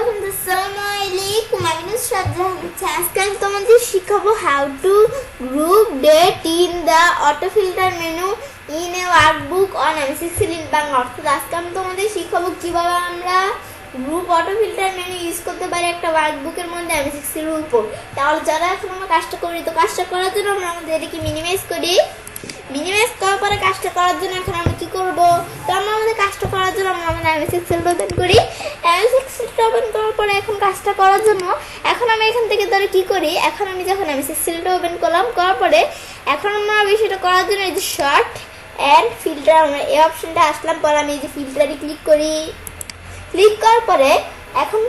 Assalamu alaikum. My name is Shraddha. Ask আমি তোমাদের শিখাবো how to group date in the autofilter menu in a workbook on MS Excel in Bangla. অর্থাৎ আজকে আমি তোমাদের শিখাবো কিভাবে আমরা গ্রুপ অটোফিল্টার মেনু ইউজ করতে পারি একটা ওয়ার্কবুকের মধ্যে MS Excel এর উপর। তাহলে যারা এখন আমরা কাজটা করি, তো কাজটা করার জন্য আমরা আমাদের এটাকে মিনিমাইজ করি। মিনিমাইজ করার পরে কাজটা করার জন্য এখন আমরা কি করব, তো আমরা আমাদের কাজটা করার জন্য আমরা আমাদের MS Excel ওপেন করি। MS Excel ওপেন করার পরে এখন কাজটা করার জন্য এখন আমি এখান থেকে ধরে কি করি, এখন আমি যখন MS Excel ওপেন করলাম, করার পরে এখন আমরা বিষয়টা করার জন্য এই যে শর্ট অ্যান্ড ফিল্টার, আমরা এই অপশনটা আসলাম পরে আমি এই যে ফিল্টারে ক্লিক করি। ক্লিক করার পরে এখন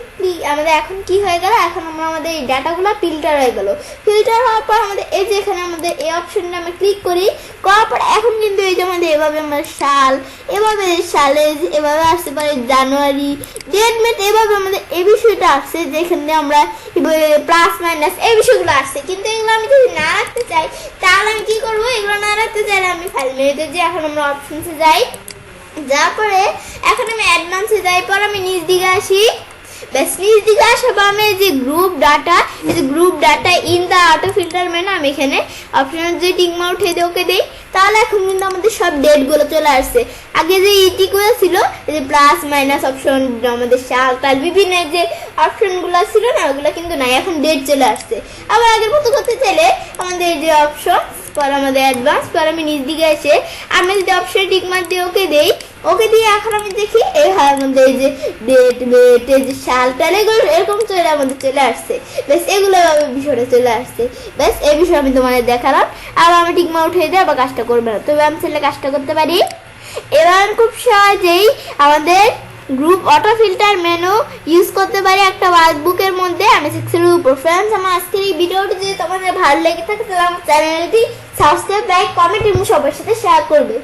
আমাদের এখন কি হয়ে গেল, এখন আমরা আমাদের এই ডাটাগুলো ফিল্টার হয়ে গেল। ফিল্টার হওয়ার পর আমাদের এই যে এখানে আমাদের এই অপশনটা আমরা ক্লিক করি, করার পর এখন কিন্তু এই যে আমাদের এভাবে আমরা সাল, এভাবে সালে এভাবে আসতে পারে জানুয়ারি, ডেট মেট, এভাবে আমাদের এই বিষয়টা আসছে যেখানে আমরা প্লাস মাইনাস এই বিষয়গুলো আসছে। কিন্তু এগুলো আমি যদি না রাখতে চাই তাহলে আমি কি করবো, এগুলো না রাখতে চাইলে আমি ফাইল মেনুতে যে এখন আমরা অপশনসে যাই, যাওয়ার পরে এখন আমি অ্যাডভান্সে যাই, পর আমি নিচ দিকে আসি। ব্যাস নিচ দিকে আসার পর আমি এই যে গ্রুপ ডাটা, এই যে group data in the auto filter menu, আমি এখানে অপশন যে টিক মার্ক উঠে দিয়ে ওকে দিই। তাহলে এখন কিন্তু আমাদের সব ডেটগুলো চলে আসছে। আগে যে ইটিগুলো ছিল, এই যে প্লাস মাইনাস অপশন, আমাদের সাল টাল বিভিন্ন যে অপশনগুলো ছিল না, ওগুলো কিন্তু নাই, এখন ডেট চলে আসছে। আবার আগের মতো করতে চাইলে আমাদের এই যে অপশন, পর আমাদের অ্যাডভান্স, পর আমি নিচ দিকে এসে আমি যদি অপশন টিক মার্ক দিয়ে ওকে দেই, ওকে দিয়ে এখন আমি দেখি এই আমাদের এই যে ডেট মেট, এই যে সাল টাল, এগুলো এরকম চলে আমাদের চলে আসছে। বেশ এগুলো বিষয়টা চলে আসছে। বেশ এই বিষয়ে আমি তোমাদের দেখালাম। আবার আমি টিক মার্ক উঠিয়ে দিয়ে আবার কাজটা করবে না, তবে আমি ছেলে কাজটা করতে পারি। এবার খুব সহজেই আমাদের group auto filter menu use করতে পারি একটা ওয়ার্কবুকের মধ্যে MS Excel এর উপর। ফ্রেন্ডস, আমার আজকের এই ভিডিওটি যদি তোমাদের ভালো লেগে থাকে তাহলে আমার চ্যানেলটি সাবস্ক্রাইব, লাইক, কমেন্ট এবং সবার সাথে শেয়ার করবে।